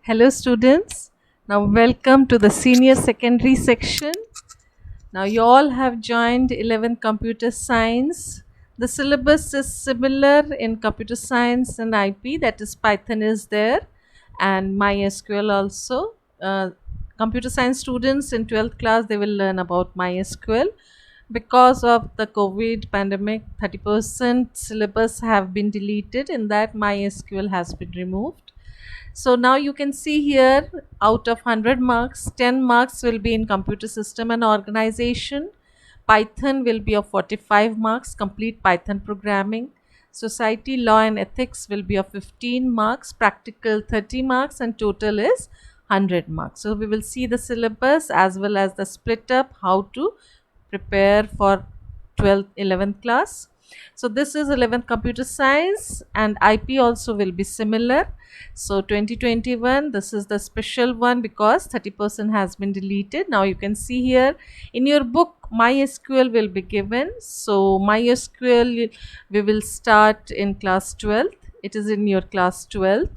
Hello students, now welcome to the senior secondary section. Now you all have joined 11th computer science. The syllabus is similar in computer science and IP, that is Python is there and MySQL also. Computer science students in 12th class they will learn about MySQL. Because of the COVID pandemic, 30% syllabus have been deleted. In that MySQL has been removed. So now you can see here, out of 100 marks, 10 marks will be in computer system and organization. Python will be of 45 marks, complete Python programming. Society, law and ethics will be of 15 marks, practical 30 marks, and total is 100 marks. So we will see the syllabus as well as the split up, how to prepare for 12th 11th class. So this is 11th computer science, and IP also will be similar. So 2021, this is the special one because 30% has been deleted. Now you can see here in your book MySQL will be given. So MySQL we will start in class 12th. It is in your class 12th.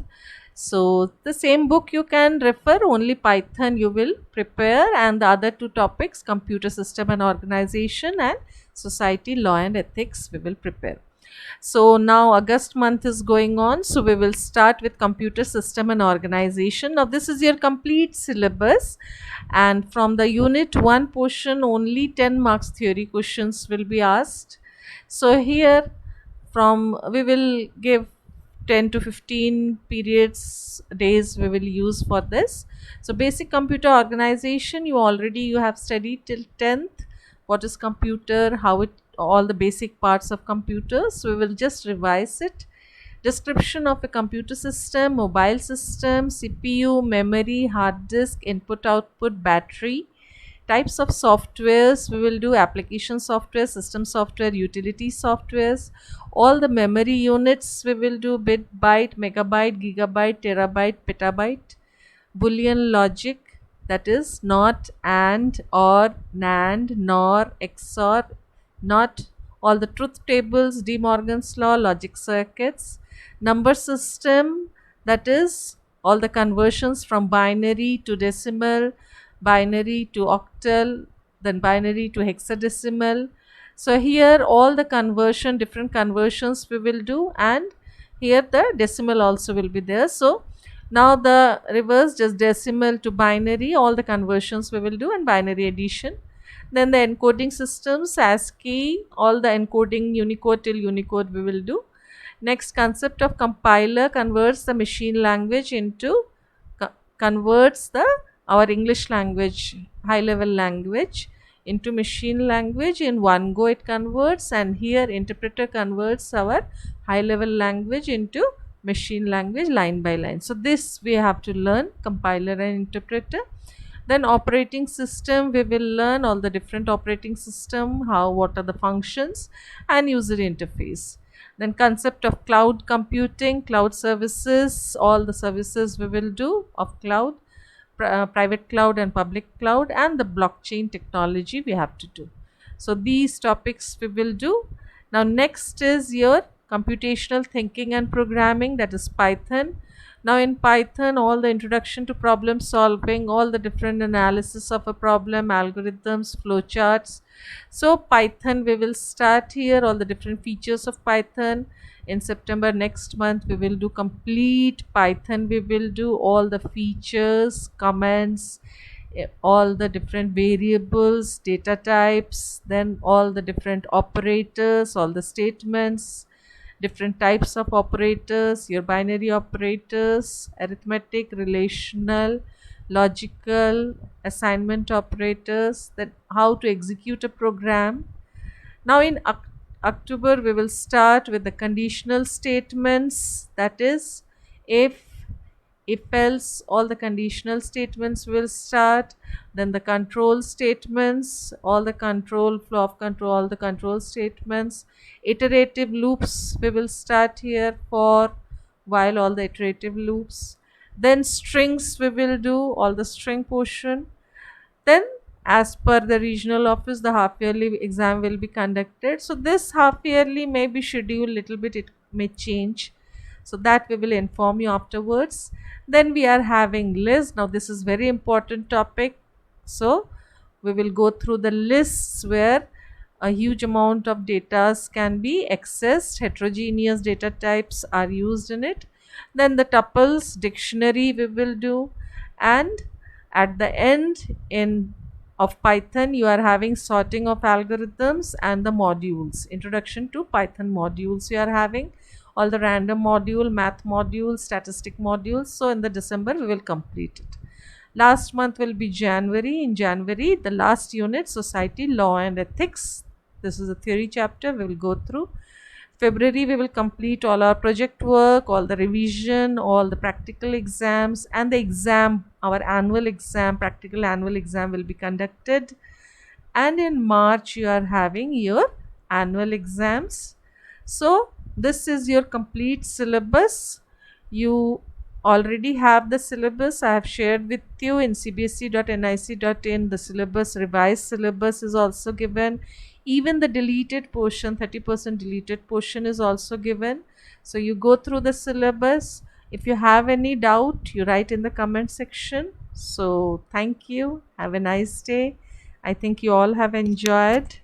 So the same book you can refer, only Python you will prepare, and the other two topics, computer system and organization and society, law and ethics, we will prepare. So now August month is going on, so we will start with computer system and organization. Now this is your complete syllabus, and from the unit 1 portion only 10 marks theory questions will be asked. So here from we will give 10 to 15 periods days we will use for this. So basic computer organization, you have studied till 10th, what is computer, how it, all the basic parts of computers. So we will just revise it. Description of a computer system, mobile system, CPU, memory, hard disk, input output, battery. Types of softwares, we will do application software, system software, utility softwares. All the memory units we will do: bit, byte, megabyte, gigabyte, terabyte, petabyte. Boolean logic, that is not, and, or, NAND, nor, XOR, not. All the truth tables, De Morgan's law, logic circuits. Number system, that is all the conversions from binary to decimal, binary to octal, then binary to hexadecimal. So here all the conversion, different conversions we will do, and here the decimal also will be there. So now the reverse, just decimal to binary, all the conversions we will do, and binary addition. Then the encoding systems, ASCII, all the encoding Unicode till Unicode we will do. Next, concept of compiler converts the machine language into converts the our English language, high level language, into machine language in one go. It converts, and here interpreter converts our high level language into machine language line by line. So this we have to learn, compiler and interpreter. Then operating system, we will learn all the different operating system, how, what are the functions, and user interface. Then concept of cloud computing, cloud services, all the services we will do of cloud, private cloud and public cloud, and the blockchain technology we have to do. So these topics we will do. Now next is your computational thinking and programming, that is Python. Now in Python, all the introduction to problem solving, all the different analysis of a problem, algorithms, flowcharts. So Python we will start here, all the different features of Python. In September next month we will do complete Python. We will do all the features, comments, all the different variables, data types, then all the different operators, all the statements, different types of operators, your binary operators, arithmetic, relational, logical, assignment operators, then how to execute a program. Now in October we will start with the conditional statements, that is if else, all the conditional statements will start. Then the control statements, all the control, flow of control, all the control statements. Iterative loops we will start here, for while, all the iterative loops. Then strings we will do, all the string portion. Then as per the regional office, the half yearly exam will be conducted. So this half yearly may be scheduled little bit, it may change. So that we will inform you afterwards. Then we are having list. Now this is very important topic. So we will go through the lists where a huge amount of data can be accessed. Heterogeneous data types are used in it. Then the tuples dictionary we will do, and at the end in of Python you are having sorting of algorithms and the modules. Introduction to Python modules you are having, all the random module, math module, statistic modules. So in the December we will complete it. Last month will be January. In January, the last unit, Society, Law and Ethics. This is a theory chapter we will go through. February, we will complete all our project work, all the revision, all the practical exams, and the exam, our annual exam, practical annual exam will be conducted. And in March, you are having your annual exams. So, this is your complete syllabus. You already have the syllabus. I have shared with you in cbse.nic.in. The syllabus, revised syllabus is also given. Even the deleted portion, 30% deleted portion is also given. So you go through the syllabus. If you have any doubt, you write in the comment section. So thank you. Have a nice day. I think you all have enjoyed.